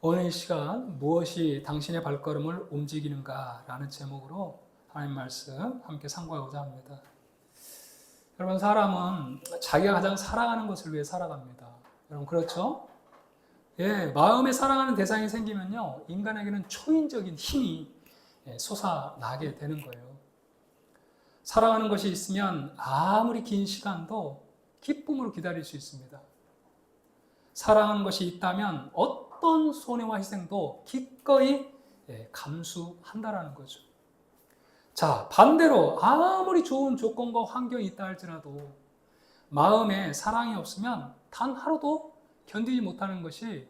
오늘 이 시간 무엇이 당신의 발걸음을 움직이는가 라는 제목으로 하나님 말씀 함께 상고하고자 합니다. 여러분, 사람은 자기가 가장 사랑하는 것을 위해 살아갑니다. 여러분, 그렇죠? 예, 마음에 사랑하는 대상이 생기면요, 인간에게는 초인적인 힘이 솟아나게 되는 거예요. 사랑하는 것이 있으면 아무리 긴 시간도 기쁨으로 기다릴 수 있습니다. 사랑하는 것이 있다면 어떤 손해와 희생도 기꺼이 감수한다라는 거죠. 자, 반대로 아무리 좋은 조건과 환경이 있다 할지라도 마음에 사랑이 없으면 단 하루도 견디지 못하는 것이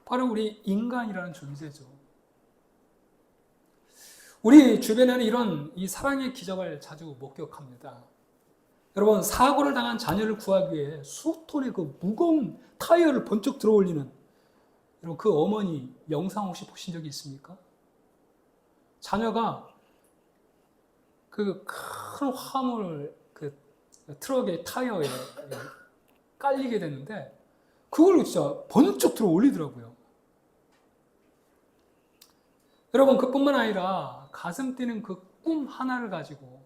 바로 우리 인간이라는 존재죠. 우리 주변에는 이런 이 사랑의 기적을 자주 목격합니다. 여러분, 사고를 당한 자녀를 구하기 위해 수톤의 그 무거운 타이어를 번쩍 들어 올리는 여러분, 그 어머니 영상 혹시 보신 적이 있습니까? 자녀가 그 큰 화물 그 트럭의 타이어에 깔리게 됐는데 그걸 진짜 번쩍 들어 올리더라고요. 여러분, 그뿐만 아니라 가슴 뛰는 그 꿈 하나를 가지고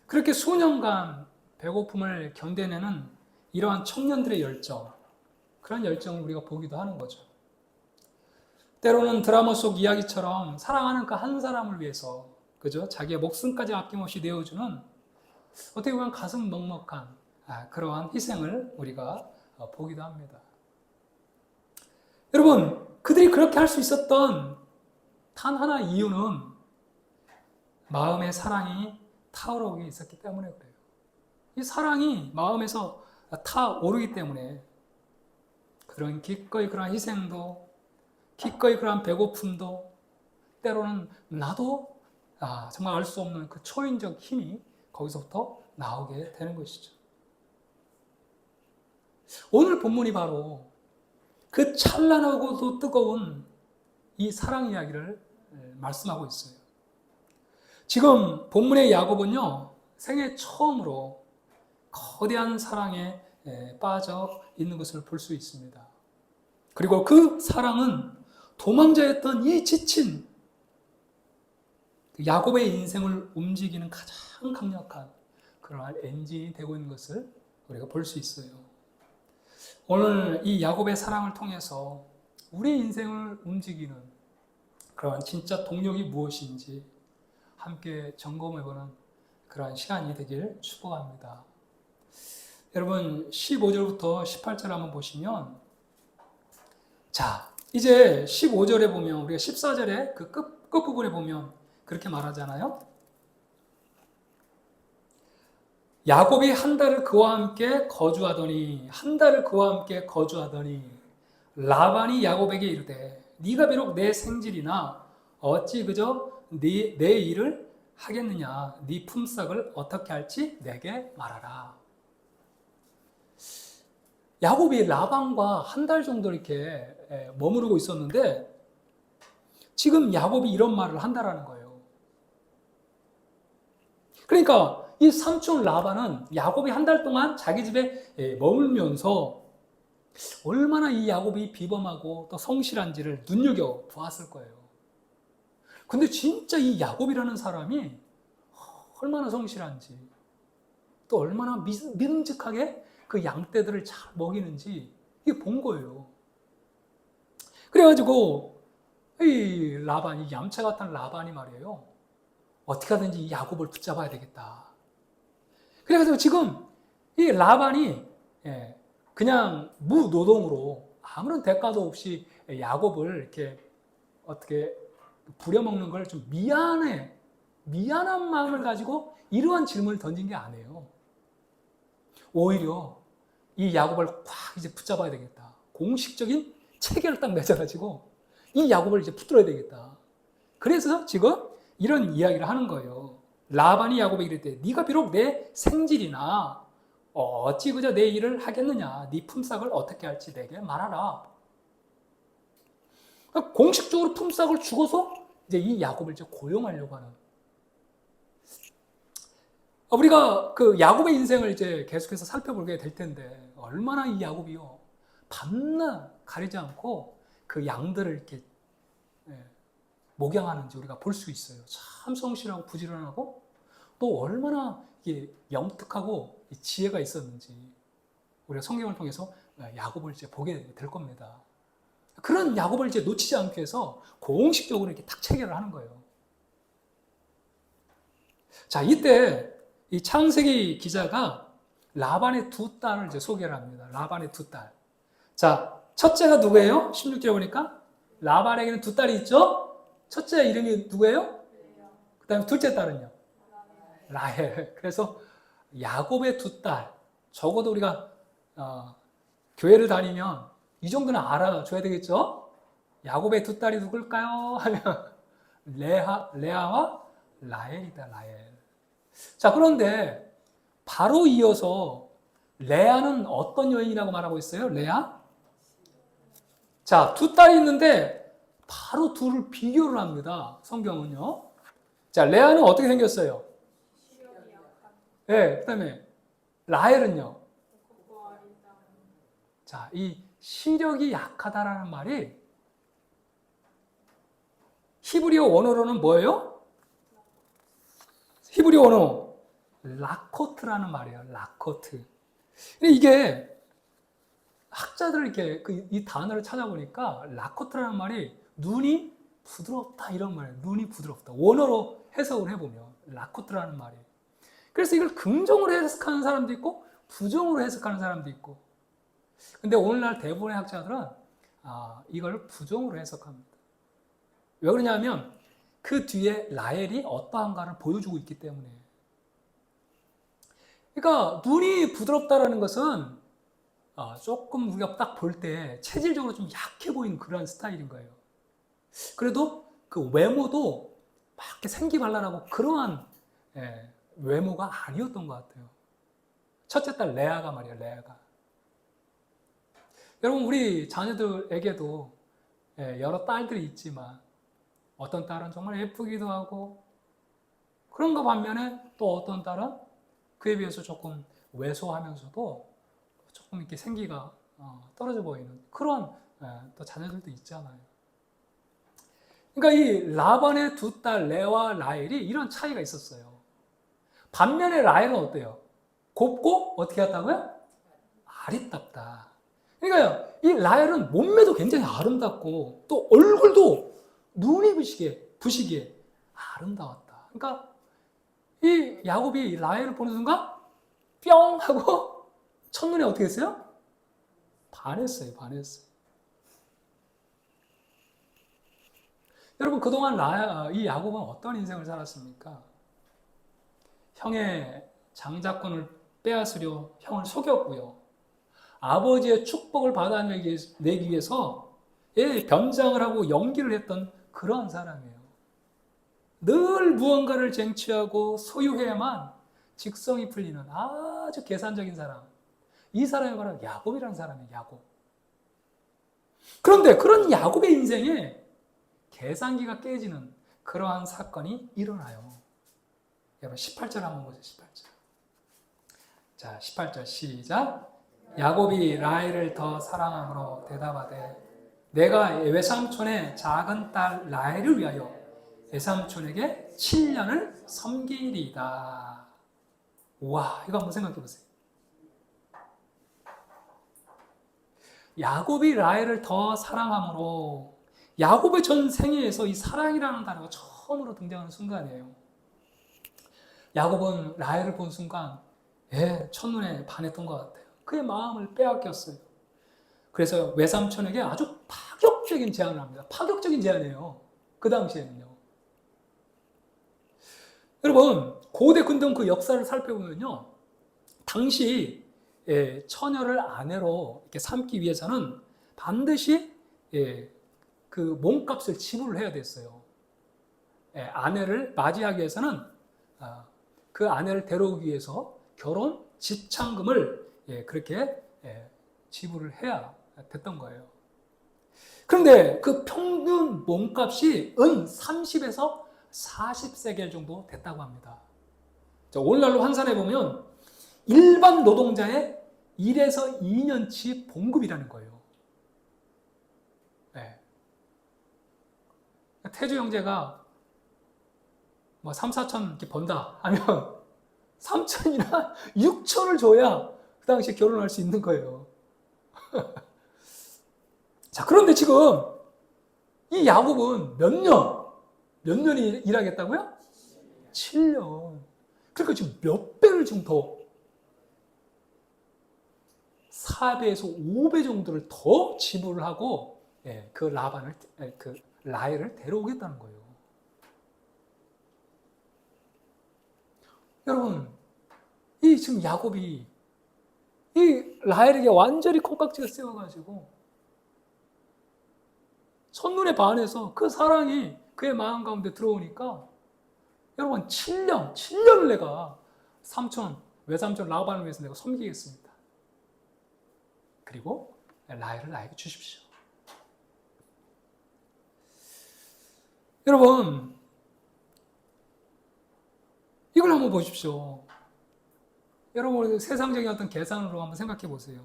그렇게 수년간 배고픔을 견뎌내는 이러한 청년들의 열정, 그런 열정을 우리가 보기도 하는 거죠. 때로는 드라마 속 이야기처럼 사랑하는 그 한 사람을 위해서, 그죠? 자기의 목숨까지 아낌없이 내어주는 어떻게 보면 가슴 먹먹한 그러한 희생을 우리가 보기도 합니다. 여러분, 그들이 그렇게 할 수 있었던 단 하나 이유는 마음의 사랑이 타오르게 있었기 때문에 그래요. 이 사랑이 마음에서 타오르기 때문에 그런 기꺼이 그러한 희생도, 기꺼이 그러한 배고픔도, 때로는 나도 정말 알 수 없는 그 초인적 힘이 거기서부터 나오게 되는 것이죠. 오늘 본문이 바로 그 찬란하고도 뜨거운 이 사랑 이야기를 말씀하고 있어요. 지금 본문의 야곱은요, 생애 처음으로 거대한 사랑에 빠져 있는 것을 볼 수 있습니다. 그리고 그 사랑은 도망자였던 이 지친 야곱의 인생을 움직이는 가장 강력한 그러한 엔진이 되고 있는 것을 우리가 볼 수 있어요. 오늘 이 야곱의 사랑을 통해서 우리 인생을 움직이는 그러한 진짜 동력이 무엇인지 함께 점검해보는 그러한 시간이 되길 축복합니다. 여러분, 15절부터 18절 한번 보시면, 자, 이제 15절에 보면 우리가 14절에 그 끝부분에 보면 그렇게 말하잖아요. 야곱이 한 달을 그와 함께 거주하더니 라반이 야곱에게 이르되 네가 비록 내 생질이나 어찌 그저 내 일을 하겠느냐, 네 품삯을 어떻게 할지 내게 말하라. 야곱이 라반과 한 달 정도 이렇게 머무르고 있었는데 지금 야곱이 이런 말을 한다라는 거예요. 그러니까 이 삼촌 라반은 야곱이 한 달 동안 자기 집에 머물면서 얼마나 이 야곱이 비범하고 또 성실한지를 눈여겨보았을 거예요. 근데 진짜 이 야곱이라는 사람이 얼마나 성실한지, 또 얼마나 믿음직하게 그 양떼들을 잘 먹이는지 이게 본 거예요. 그래가지고 이 라반, 이 얌체 같은 라반이 말이에요, 어떻게 하든지 이 야곱을 붙잡아야 되겠다. 그래가지고 지금 이 라반이 그냥 무노동으로 아무런 대가도 없이 야곱을 이렇게 어떻게 부려먹는 걸 좀 미안한 마음을 가지고 이러한 질문을 던진 게 아니에요. 오히려 이 야곱을 꽉 이제 붙잡아야 되겠다. 공식적인 체계를 딱 맺어가지고 이 야곱을 이제 붙들어야 되겠다. 그래서 지금 이런 이야기를 하는 거예요. 라반이 야곱에게 이르되 네가 비록 내 생질이나 어찌 그저 내 일을 하겠느냐, 네 품삯을 어떻게 할지 내게 말하라. 그러니까 공식적으로 품삯을 주고서 이제 이 야곱을 이제 고용하려고 하는. 우리가 그 야곱의 인생을 이제 계속해서 살펴보게 될 텐데 얼마나 이 야곱이요 밤낮 가리지 않고 그 양들을 이렇게 목양하는지 우리가 볼 수 있어요. 참 성실하고 부지런하고 또 얼마나 이게 영특하고 지혜가 있었는지 우리가 성경을 통해서 야곱을 이제 보게 될 겁니다. 그런 야곱을 이제 놓치지 않기 위해서 공식적으로 이렇게 딱 체계를 하는 거예요. 자, 이때 이 창세기 기자가 라반의 두 딸을 이제 소개를 합니다. 라반의 두 딸. 자, 첫째가 누구예요? 16절에 보니까 라반에게는 두 딸이 있죠? 첫째 이름이 누구예요? 그 다음에 둘째 딸은요? 라헬. 그래서 야곱의 두 딸. 적어도 우리가 교회를 다니면 이 정도는 알아줘야 되겠죠? 야곱의 두 딸이 누굴까요? 하면 레아와 라헬이다. 라헬. 자, 그런데 바로 이어서 레아는 어떤 여인이라고 말하고 있어요? 레아? 자, 두 딸이 있는데 바로 둘을 비교를 합니다. 성경은요. 자, 레아는 어떻게 생겼어요? 네, 그 다음에 라헬은요. 자, 이 시력이 약하다라는 말이 히브리어 원어로는 뭐예요? 히브리어 원어 라코트라는 말이에요. 라코트. 근데 이게 학자들 이렇게 이 단어를 찾아보니까 라코트라는 말이 눈이 부드럽다 이런 말이에요. 눈이 부드럽다. 원어로 해석을 해보면 라코트라는 말이. 그래서 이걸 긍정으로 해석하는 사람도 있고 부정으로 해석하는 사람도 있고. 근데 오늘날 대부분의 학자들은 이걸 부정으로 해석합니다. 왜 그러냐면 그 뒤에 라헬이 어떠한가를 보여주고 있기 때문에. 그러니까 눈이 부드럽다라는 것은 조금 우리가 딱 볼 때 체질적으로 좀 약해 보이는 그런 스타일인 거예요. 그래도 그 외모도 막 이렇게 생기발랄하고 그러한 외모가 아니었던 것 같아요. 첫째 딸 레아가 말이에요. 레아가. 여러분 우리 자녀들에게도 여러 딸들이 있지만 어떤 딸은 정말 예쁘기도 하고 그런 거 반면에 또 어떤 딸은 그에 비해서 조금 왜소하면서도 조금 이렇게 생기가 떨어져 보이는 그런 또 자녀들도 있잖아요. 그러니까 이 라반의 두 딸 레와 라헬이 이런 차이가 있었어요. 반면에 라헬은 어때요? 곱고 어떻게 했다고요? 아리답다. 그러니까요, 이 라헬은 몸매도 굉장히 아름답고 또 얼굴도 눈이 부시기에 아름다웠다. 그러니까 이 야곱이 라헬을 보는 순간 뿅 하고 첫눈에 어떻게 했어요? 반했어요. 여러분 그동안 이 야곱은 어떤 인생을 살았습니까? 형의 장자권을 빼앗으려 형을 속였고요. 아버지의 축복을 받아내기 위해서 변장을 하고 연기를 했던 그런 사람이에요. 늘 무언가를 쟁취하고 소유해야만 직성이 풀리는 아주 계산적인 사람. 이 사람이 바로 야곱이라는 사람이에요. 야곱. 그런데 그런 야곱의 인생에 계산기가 깨지는 그러한 사건이 일어나요. 여러분 18절 한번 보세요. 18절. 자, 18절 시작. 야곱이 라헬을 더 사랑함으로 대답하되 내가 외삼촌의 작은 딸 라헬을 위하여 외삼촌에게 7년을 섬기리이다. 와, 이거 한번 생각해 보세요. 야곱이 라헬을 더 사랑함으로 야곱의 전 생애에서 이 사랑이라는 단어가 처음으로 등장하는 순간이에요. 야곱은 라헬을 본 순간 첫눈에 반했던 것 같아요. 그의 마음을 빼앗겼어요. 그래서 외삼촌에게 아주 파격적인 제안을 합니다. 파격적인 제안이에요. 그 당시에는요. 여러분 고대 근동 그 역사를 살펴보면요. 당시 처녀를 아내로 이렇게 삼기 위해서는 반드시 그 몸값을 지불을 해야 됐어요. 아내를 맞이하기 위해서는 그 아내를 데려오기 위해서 결혼 집창금을 그렇게 지불을 해야 됐던 거예요. 그런데 그 평균 몸값이 은 30에서 40세겔 정도 됐다고 합니다. 오늘날로 환산해 보면 일반 노동자의 1에서 2년치 봉급이라는 거예요. 예. 태주 형제가 뭐 3, 4천 이렇게 번다 하면 3천이나 6천을 줘야 그 당시에 결혼할 수 있는 거예요. 자, 그런데 지금 이 야곱은 몇 년이 일하겠다고요? 7년. 그러니까 지금 몇 배를 지금 더 4배에서 5배 정도를 더 지불을 하고 그 라헬을 데려오겠다는 거예요. 여러분, 이 지금 야곱이 이 라헬에게 완전히 콩깍지가 세워가지고 첫눈에 반해서 그 사랑이 그의 마음 가운데 들어오니까 여러분 7년을 내가 외삼촌 라반을 위해서 내가 섬기겠습니다. 그리고 라헬을 나에게 주십시오. 여러분, 이걸 한번 보십시오. 여러분, 세상적인 어떤 계산으로 한번 생각해 보세요.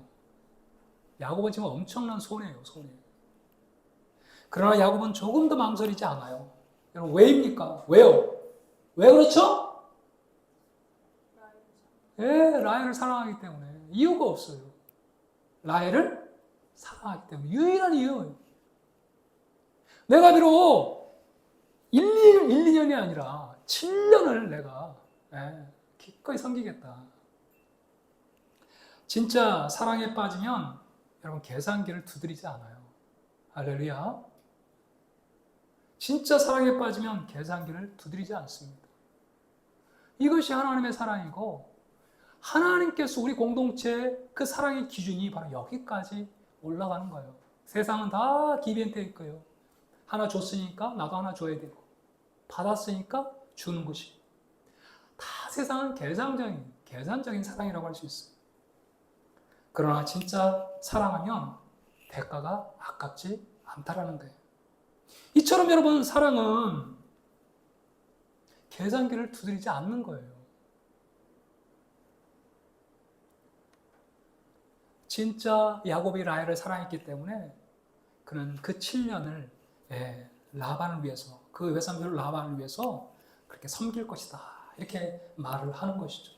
야곱은 지금 엄청난 손해예요, 손해. 그러나 야곱은 조금 더 망설이지 않아요. 여러분, 왜입니까? 왜요? 왜 그렇죠? 라헬을 사랑하기 때문에. 이유가 없어요. 라헬을 사랑하기 때문에. 유일한 이유. 내가 비록 2년이 아니라 7년을 내가 기꺼이 섬기겠다. 진짜 사랑에 빠지면 여러분 계산기를 두드리지 않아요. 할렐루야. 진짜 사랑에 빠지면 계산기를 두드리지 않습니다. 이것이 하나님의 사랑이고 하나님께서 우리 공동체의 그 사랑의 기준이 바로 여기까지 올라가는 거예요. 세상은 다 기브앤테이크예요. 하나 줬으니까 나도 하나 줘야 되고 받았으니까 주는 것이 다 세상은 계산적인 사랑이라고 할 수 있어요. 그러나 진짜 사랑하면 대가가 아깝지 않다라는 거예요. 이처럼 여러분 사랑은 계산기를 두드리지 않는 거예요. 진짜 야곱이 라헬을 사랑했기 때문에 그는 그 7년을 라반을 위해서 그 외삼촌 라반을 위해서 그렇게 섬길 것이다. 이렇게 말을 하는 것이죠.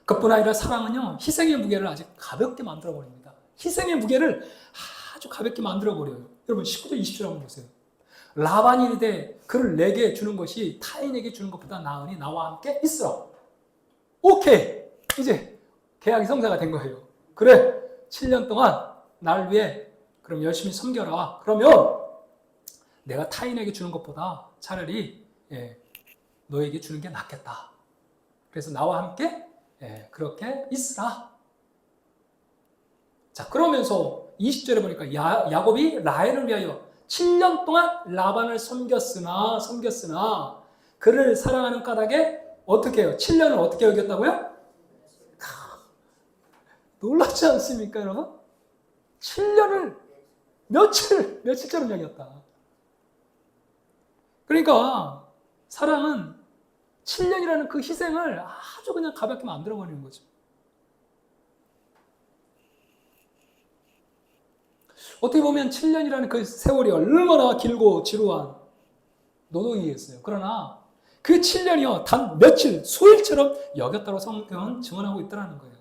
그뿐 아니라 사랑은요, 희생의 무게를 아주 가볍게 만들어버립니다. 희생의 무게를 아주 가볍게 만들어버려요. 여러분, 19절, 20절 한번 보세요. 라반이 이르되 그를 내게 주는 것이 타인에게 주는 것보다 나으니 나와 함께 있으라. 오케이! 이제 계약이 성사가 된 거예요. 그래, 7년 동안 나를 위해 그럼 열심히 섬겨라. 그러면 내가 타인에게 주는 것보다 차라리 너에게 주는 게 낫겠다. 그래서 나와 함께 그렇게 있으라. 자, 그러면서 20절에 보니까 야곱이 라헬을 위하여 7년 동안 라반을 섬겼으나 그를 사랑하는 까닭에 어떻게 해요? 7년을 어떻게 여겼다고요? 놀랍지 않습니까, 여러분? 7년을 며칠처럼 여겼다. 그러니까 사랑은 7년이라는 그 희생을 아주 그냥 가볍게 만들어버리는 거죠. 어떻게 보면 7년이라는 그 세월이 얼마나 길고 지루한 노동이겠어요. 그러나 그 7년이요, 단 며칠, 수일처럼 여겼다고 성경은 증언하고 있더라는 거예요.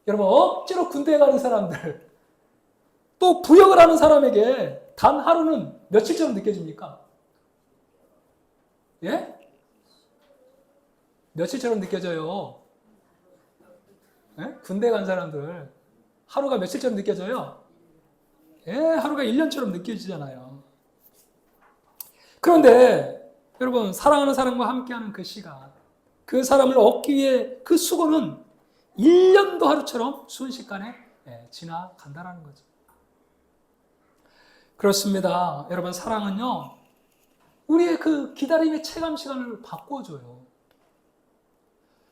여러분, 억지로 군대에 가는 사람들, 또 부역을 하는 사람에게 단 하루는 며칠처럼 느껴집니까? 예? 며칠처럼 느껴져요. 예? 군대 간 사람들 하루가 며칠처럼 느껴져요? 하루가 1년처럼 느껴지잖아요. 그런데 여러분, 사랑하는 사람과 함께하는 그 시간, 그 사람을 얻기 위해 그 수고는 1년도 하루처럼 순식간에 지나간다는 거죠. 그렇습니다. 여러분, 사랑은요, 우리의 그 기다림의 체감 시간을 바꿔줘요.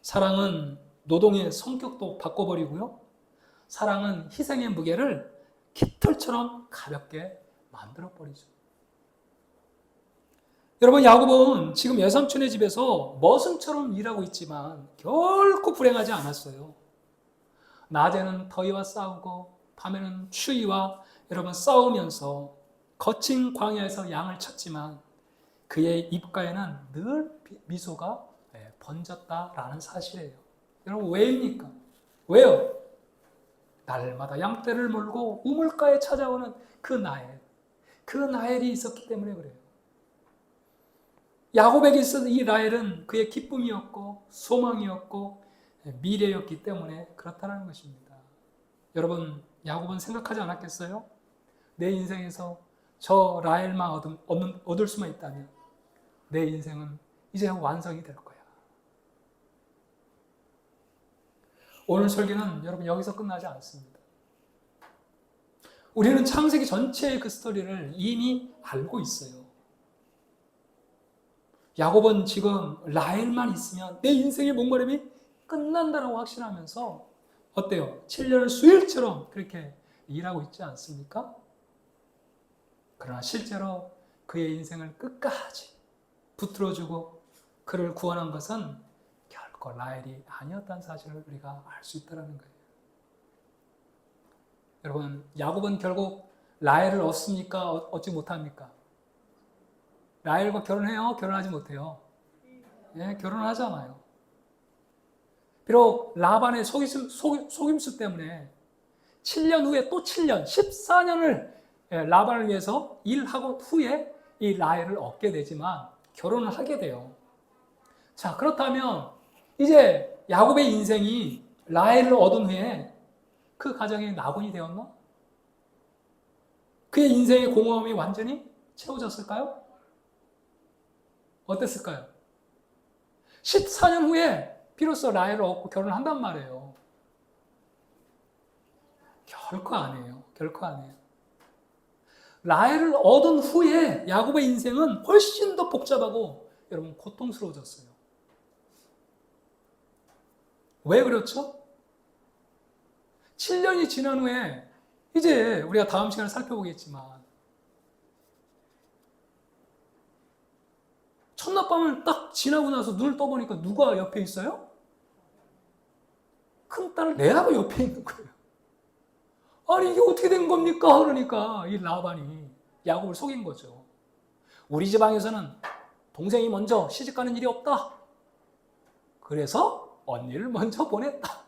사랑은 노동의 성격도 바꿔버리고요. 사랑은 희생의 무게를 깃털처럼 가볍게 만들어버리죠. 여러분, 야곱은 지금 외삼촌의 집에서 머슴처럼 일하고 있지만 결코 불행하지 않았어요. 낮에는 더위와 싸우고 밤에는 추위와 여러분 싸우면서 거친 광야에서 양을 쳤지만 그의 입가에는 늘 미소가 번졌다라는 사실이에요. 여러분 왜입니까? 왜요? 날마다 양떼를 몰고 우물가에 찾아오는 그 나엘이 있었기 때문에 그래요. 야곱에게 있었던 이 라헬은 그의 기쁨이었고 소망이었고 미래였기 때문에 그렇다는 것입니다. 여러분 야곱은 생각하지 않았겠어요? 내 인생에서 저 라헬만 얻을 수만 있다면 내 인생은 이제 완성이 될 거야. 오늘 설교는 여러분 여기서 끝나지 않습니다. 우리는 창세기 전체의 그 스토리를 이미 알고 있어요. 야곱은 지금 라헬만 있으면 내 인생의 목마름이 끝난다라고 확신하면서 어때요? 7년을 수일처럼 그렇게 일하고 있지 않습니까? 그러나 실제로 그의 인생을 끝까지 붙들어주고 그를 구원한 것은 결코 라헬이 아니었다는 사실을 우리가 알 수 있다는 거예요. 여러분, 야곱은 결국 라헬을 얻습니까? 얻지 못합니까? 라헬과 결혼해요? 결혼하지 못해요? 예, 결혼하잖아요. 비록 라반의 속임수 때문에 7년 후에 또 7년, 14년을 라반을 위해서 일하고 후에 이 라헬을 얻게 되지만 결혼을 하게 돼요. 자, 그렇다면 이제 야곱의 인생이 라헬을 얻은 후에 그 가정이 낙원이 되었나? 그의 인생의 공허함이 완전히 채워졌을까요? 어땠을까요? 14년 후에 비로소 라헬을 얻고 결혼을 한단 말이에요. 결코 아니에요. 결코 아니에요. 라헬을 얻은 후에 야곱의 인생은 훨씬 더 복잡하고 여러분 고통스러워졌어요. 왜 그렇죠? 7년이 지난 후에 이제 우리가 다음 시간에 살펴보겠지만 첫날밤을 딱 지나고 나서 눈을 떠보니까 누가 옆에 있어요? 큰딸 레아가 옆에 있는 거예요. 아니 이게 어떻게 된 겁니까? 그러니까 이 라반이 야곱을 속인 거죠. 우리 지방에서는 동생이 먼저 시집가는 일이 없다. 그래서 언니를 먼저 보냈다.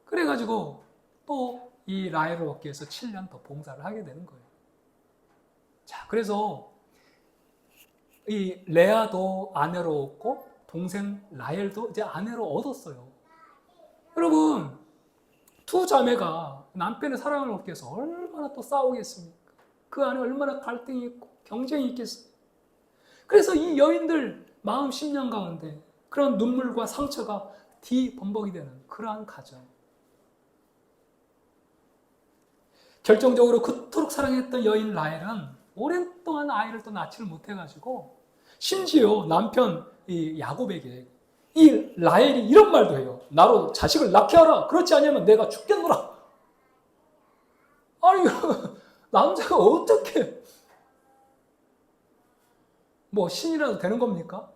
그래가지고 또 이 라헬을 얻기 위해서 7년 더 봉사를 하게 되는 거예요. 자, 그래서 이 레아도 아내로 얻고 동생 라헬도 이제 아내로 얻었어요. 여러분, 두 자매가 남편의 사랑을 얻기 위해서 얼마나 또 싸우겠습니까? 그 안에 얼마나 갈등이 있고 경쟁이 있겠어요. 그래서 이 여인들 마음 심령 가운데 그런 눈물과 상처가 뒤범벅이 되는 그러한 가정. 결정적으로 그토록 사랑했던 여인 라헬은 오랜 동안 아이를 또 낳지를 못해가지고 심지어 남편 이 야곱에게 이 라헬이 이런 말도 해요. 나로 자식을 낳게 하라. 그렇지 않으면 내가 죽겠노라. 아니 남자가 어떻게 뭐 신이라도 되는 겁니까?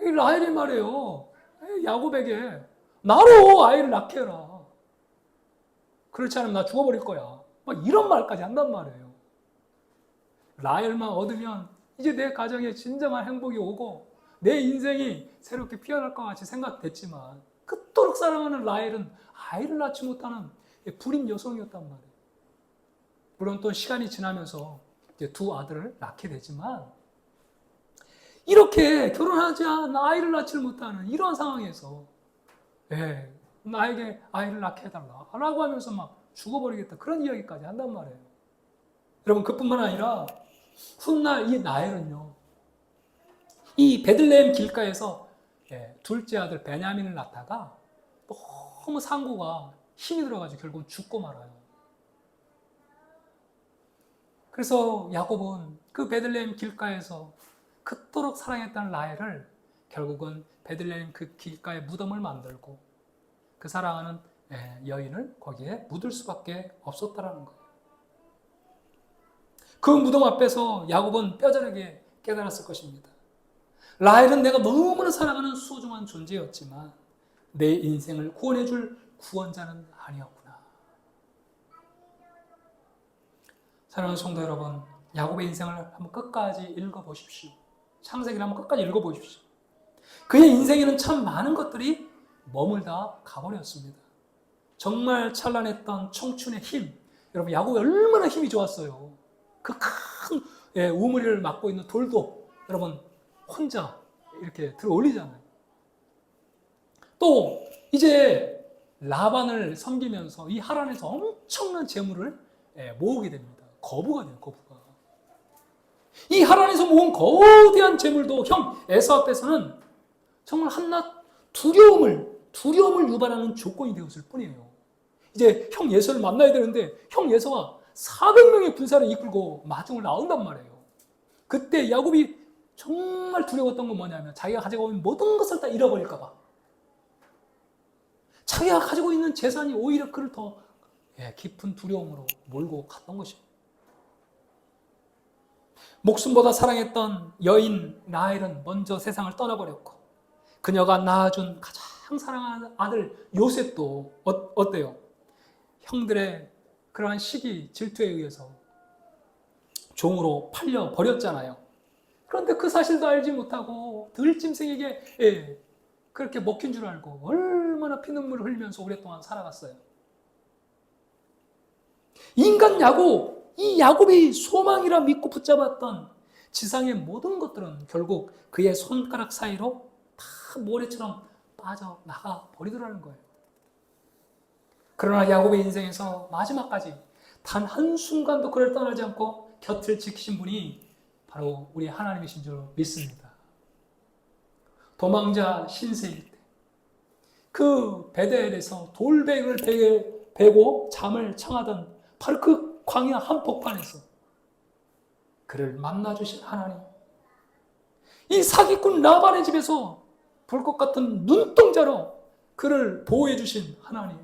이 라헬이 말해요. 야곱에게 나로 아이를 낳게 해라. 그렇지 않으면 나 죽어버릴 거야. 막 이런 말까지 한단 말이에요. 라헬만 얻으면 이제 내 가정에 진정한 행복이 오고 내 인생이 새롭게 피어날 것 같이 생각됐지만 그토록 사랑하는 라헬은 아이를 낳지 못하는 불임 여성이었단 말이에요. 물론 또 시간이 지나면서 이제 두 아들을 낳게 되지만 이렇게 결혼하지 않아 아이를 낳지 못하는 이런 상황에서 나에게 아이를 낳게 해달라 라고 하면서 막 죽어버리겠다 그런 이야기까지 한단 말이에요. 여러분 그뿐만 아니라 훗날 이 라헬은요 이 베들레헴 길가에서 둘째 아들 베냐민을 낳다가 너무 상고가 힘이 들어가지고 결국은 죽고 말아요. 그래서 야곱은 그 베들레헴 길가에서 그토록 사랑했던 라헬을 결국은 베들레헴 그 길가에 무덤을 만들고 그 사랑하는 여인을 거기에 묻을 수밖에 없었다라는 거예요. 그 무덤 앞에서 야곱은 뼈저리게 깨달았을 것입니다. 라헬은 내가 너무나 사랑하는 소중한 존재였지만 내 인생을 구원해줄 구원자는 아니었구나. 사랑하는 성도 여러분, 야곱의 인생을 한번 끝까지 읽어보십시오. 창세기를 한번 끝까지 읽어보십시오. 그의 인생에는 참 많은 것들이 머물다 가버렸습니다. 정말 찬란했던 청춘의 힘, 여러분 야곱이 얼마나 힘이 좋았어요. 그 큰 우물을 막고 있는 돌도 여러분 혼자 이렇게 들어 올리잖아요. 또 이제 라반을 섬기면서 이 하란에서 엄청난 재물을 모으게 됩니다. 거부가 돼요, 거부가. 이 하란에서 모은 거대한 재물도 형 에서 앞에서는 정말 한낱 두려움을 유발하는 조건이 되었을 뿐이에요. 이제 형 예서를 만나야 되는데 형 예서가 400명의 군사를 이끌고 마중을 나온단 말이에요. 그때 야곱이 정말 두려웠던 건 뭐냐면 자기가 가지고 있는 모든 것을 다 잃어버릴까 봐. 자기가 가지고 있는 재산이 오히려 그를 더 깊은 두려움으로 몰고 갔던 것입니다. 목숨보다 사랑했던 여인 라헬은 먼저 세상을 떠나버렸고 그녀가 낳아준 가장 사랑하는 아들 요셉도 어때요? 형들의 그러한 시기 질투에 의해서 종으로 팔려 버렸잖아요. 그런데 그 사실도 알지 못하고 들짐승에게 그렇게 먹힌 줄 알고 얼마나 피눈물을 흘리면서 오랫동안 살아갔어요. 인간 야곱, 이 야곱이 소망이라 믿고 붙잡았던 지상의 모든 것들은 결국 그의 손가락 사이로 다 모래처럼 빠져나가 버리더라는 거예요. 그러나 야곱의 인생에서 마지막까지 단 한순간도 그를 떠나지 않고 곁을 지키신 분이 바로 우리 하나님이신 줄 믿습니다. 도망자 신세일 때 그 베델에서 돌백을 베고 잠을 청하던 바로 그 광야 한복판에서 그를 만나주신 하나님, 이 사기꾼 라반의 집에서 불꽃 같은 눈동자로 그를 보호해 주신 하나님,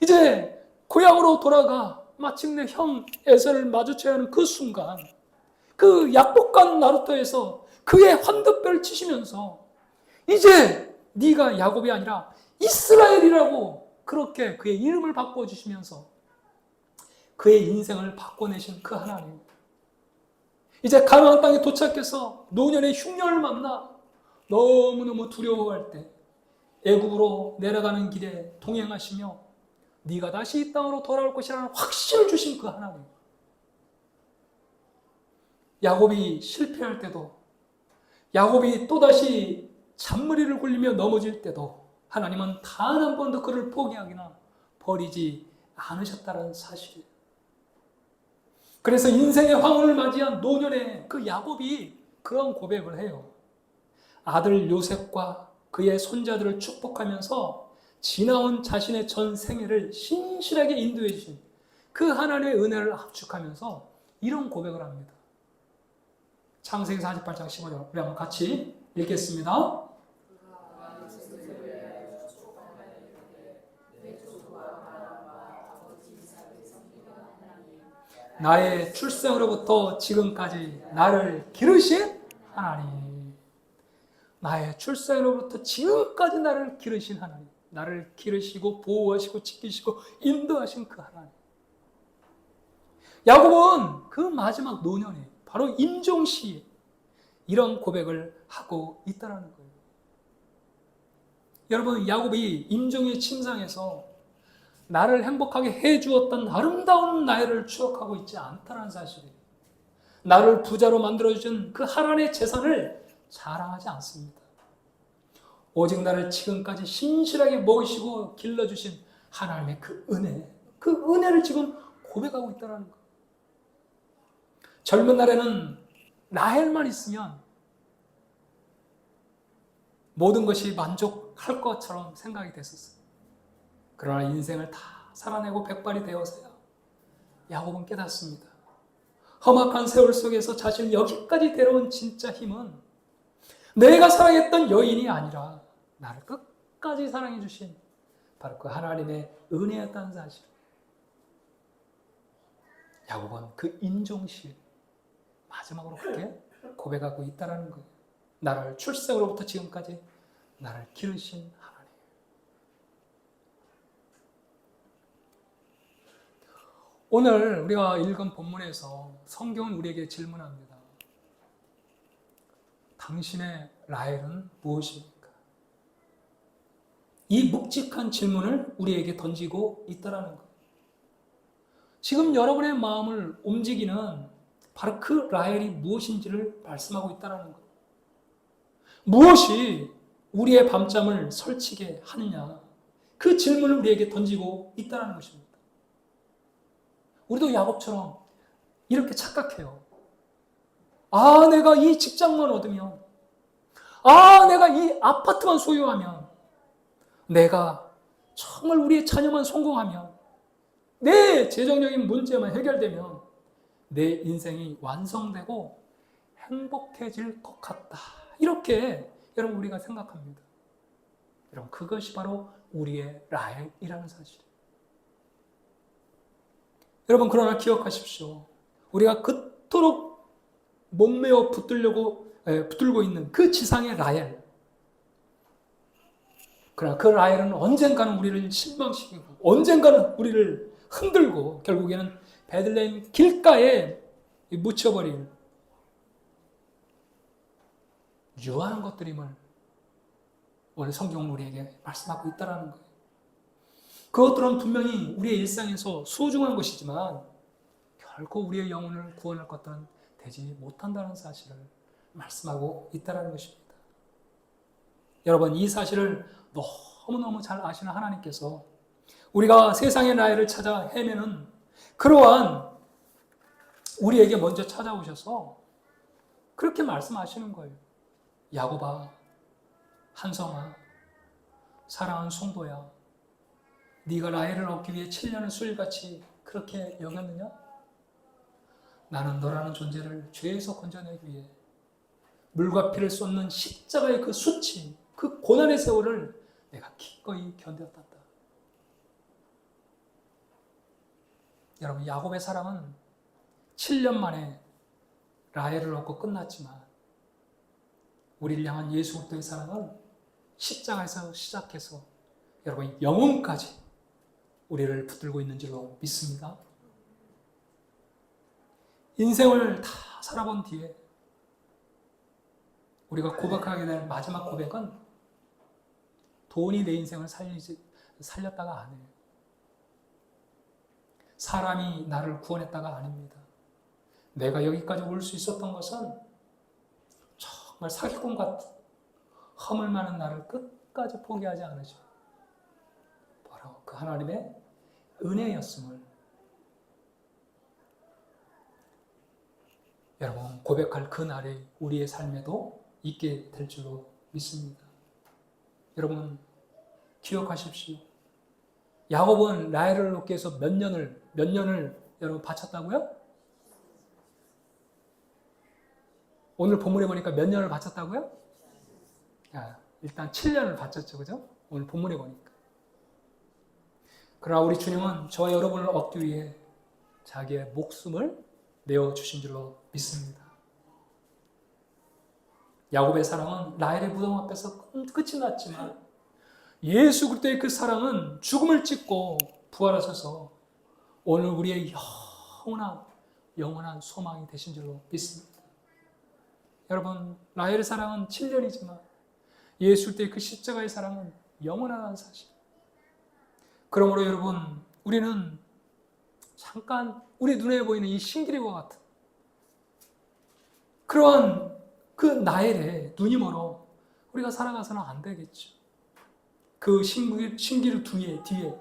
이제 고향으로 돌아가 마침내 형 에서를 마주쳐야 하는 그 순간 그 약복간 나루터에서 그의 환듯별 치시면서 이제 네가 야곱이 아니라 이스라엘이라고 그렇게 그의 이름을 바꿔주시면서 그의 인생을 바꿔내신 그 하나님, 이제 가나안 땅에 도착해서 노년의 흉년을 만나 너무너무 두려워할 때 애굽으로 내려가는 길에 동행하시며 네가 다시 이 땅으로 돌아올 것이라는 확신을 주신 그 하나님, 야곱이 실패할 때도, 야곱이 또다시 잔머리를 굴리며 넘어질 때도 하나님은 단 한 번도 그를 포기하거나 버리지 않으셨다는 사실이에요. 그래서 인생의 황혼을 맞이한 노년의 그 야곱이 그런 고백을 해요. 아들 요셉과 그의 손자들을 축복하면서 지나온 자신의 전 생애를 신실하게 인도해 주신 그 하나님의 은혜를 압축하면서 이런 고백을 합니다. 창세기 48장 15절 우리 한번 같이 읽겠습니다. 나의 출생으로부터 지금까지 나를 기르신 하나님, 나의 출생으로부터 지금까지 나를 기르신 하나님, 나를 기르시고 보호하시고 지키시고 인도하신 그 하나님. 야곱은 그 마지막 노년에 바로 임종시에 이런 고백을 하고 있다는 거예요. 여러분, 야곱이 임종의 침상에서 나를 행복하게 해주었던 아름다운 나이를 추억하고 있지 않다는 사실이에요. 나를 부자로 만들어준 그 하나님의 재산을 자랑하지 않습니다. 오직 나를 지금까지 신실하게 먹이시고 길러주신 하나님의 그 은혜를 지금 고백하고 있다는 거예요. 젊은 날에는 라헬만 있으면 모든 것이 만족할 것처럼 생각이 됐었어요. 그러나 인생을 다 살아내고 백발이 되어서야 야곱은 깨닫습니다. 험악한 세월 속에서 자신을 여기까지 데려온 진짜 힘은 내가 사랑했던 여인이 아니라 나를 끝까지 사랑해 주신 바로 그 하나님의 은혜였다는 사실. 야곱은 그 인종시 마지막으로 그렇게 고백하고 있다는 거예요. 나를 출생으로부터 지금까지 나를 기르신 하나님. 오늘 우리가 읽은 본문에서 성경은 우리에게 질문합니다. 당신의 라헬은 무엇입니까? 이 묵직한 질문을 우리에게 던지고 있다라는 거예요. 지금 여러분의 마음을 움직이는 바로 그 라헬이 무엇인지를 말씀하고 있다는 거예요. 무엇이 우리의 밤잠을 설치게 하느냐, 그 질문을 우리에게 던지고 있다는 것입니다. 우리도 야곱처럼 이렇게 착각해요. 아, 내가 이 직장만 얻으면, 아, 내가 이 아파트만 소유하면, 내가 정말 우리의 자녀만 성공하면, 내 재정적인 문제만 해결되면 내 인생이 완성되고 행복해질 것 같다. 이렇게 여러분 우리가 생각합니다. 여러분 그것이 바로 우리의 라헬이라는 사실이에요. 여러분 그러나 기억하십시오. 우리가 그토록 몸매어 붙들고 있는 그 지상의 라헬. 그러나 그 라헬은 언젠가는 우리를 실망시키고 언젠가는 우리를 흔들고 결국에는 베들레헴 길가에 묻혀버릴 유한한 것들임을 오늘 성경은 우리에게 말씀하고 있다는 거예요. 그것들은 분명히 우리의 일상에서 소중한 것이지만 결코 우리의 영혼을 구원할 것들은 되지 못한다는 사실을 말씀하고 있다는 것입니다. 여러분 이 사실을 너무너무 잘 아시는 하나님께서 우리가 세상의 라헬을 찾아 헤매는 그러한 우리에게 먼저 찾아오셔서 그렇게 말씀하시는 거예요. 야곱아, 한성아, 사랑하는 성도야, 네가 라헬을 얻기 위해 7년을 술같이 그렇게 여겼느냐? 나는 너라는 존재를 죄에서 건져내기 위해 물과 피를 쏟는 십자가의 그 수치, 그 고난의 세월을 내가 기꺼이 견뎠단다. 여러분 야곱의 사랑은 7년 만에 라헬을 얻고 끝났지만 우리를 향한 예수 그리스도의 사랑은 십자가에서 시작해서 여러분 영혼까지 우리를 붙들고 있는 줄로 믿습니다. 인생을 다 살아본 뒤에 우리가 고백하게 될 마지막 고백은 돈이 내 인생을 살렸다가 아니에요. 사람이 나를 구원했다가 아닙니다. 내가 여기까지 올 수 있었던 것은 정말 사기꾼 같은 허물 많은 나를 끝까지 포기하지 않으시고 바로 그 하나님의 은혜였음을 여러분 고백할 그 날이 우리의 삶에도 있게 될 줄로 믿습니다. 여러분 기억하십시오. 야곱은 라헬을 얻기 위해서 몇 년을 여러분 바쳤다고요? 오늘 본문에 보니까 몇 년을 바쳤다고요? 일단 7년을 바쳤죠, 그죠? 오늘 본문에 보니까. 그러나 우리 주님은 저와 여러분을 얻기 위해 자기의 목숨을 내어주신 줄로 믿습니다. 야곱의 사랑은 라헬의 무덤 앞에서 끝이 났지만 예수 그리스도의 그 사랑은 죽음을 찍고 부활하셔서 오늘 우리의 영원한 소망이 되신 줄로 믿습니다. 여러분 라헬의 사랑은 7년이지만 예수 그리스도의 그 십자가의 사랑은 영원하다는 사실. 그러므로 여러분 우리는 잠깐 우리 눈에 보이는 이 신기루와 같은 그러한 그 라헬에 눈이 멀어 우리가 살아가서는 안 되겠죠. 그 신기루 뒤에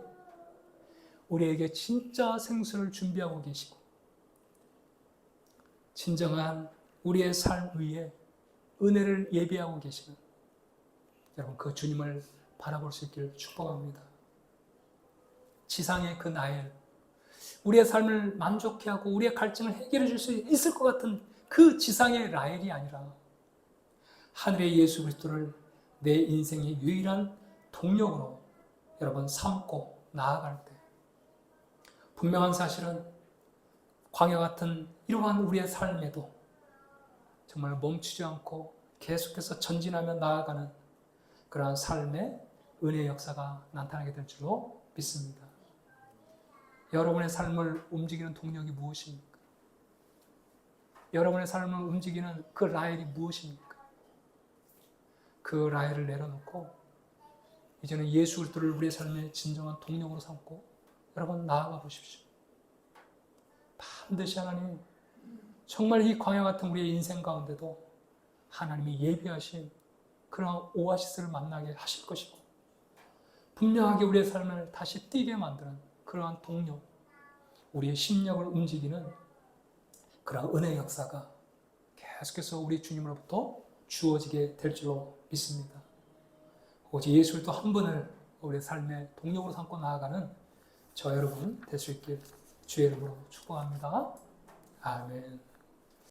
우리에게 진짜 생수를 준비하고 계시고 진정한 우리의 삶 위에 은혜를 예비하고 계시는 여러분 그 주님을 바라볼 수 있기를 축복합니다. 지상의 그 라헬, 우리의 삶을 만족해 하고 우리의 갈증을 해결해 줄 수 있을 것 같은 그 지상의 라헬이 아니라 하늘의 예수 그리스도를 내 인생의 유일한 동력으로 여러분 삼고 나아갈 때 분명한 사실은 광야 같은 이러한 우리의 삶에도 정말 멈추지 않고 계속해서 전진하며 나아가는 그러한 삶의 은혜의 역사가 나타나게 될 줄로 믿습니다. 여러분의 삶을 움직이는 동력이 무엇입니까? 여러분의 삶을 움직이는 그 라헬이 무엇입니까? 그 라헬을 내려놓고 이제는 예수 그리스도를 우리의 삶의 진정한 동력으로 삼고 여러분 나아가 보십시오. 반드시 하나님 정말 이 광야 같은 우리의 인생 가운데도 하나님이 예비하신 그런 오아시스를 만나게 하실 것이고 분명하게 우리의 삶을 다시 뛰게 만드는 그러한 동력, 우리의 심령을 움직이는 그러한 은혜의 역사가 계속해서 우리 주님으로부터 주어지게 될 줄로 믿습니다. 오직 예수 그리스도 한 분을 우리의 삶의 동력으로 삼고 나아가는 저 여러분 될 수 있길 주의 이름으로 축복합니다. 아멘.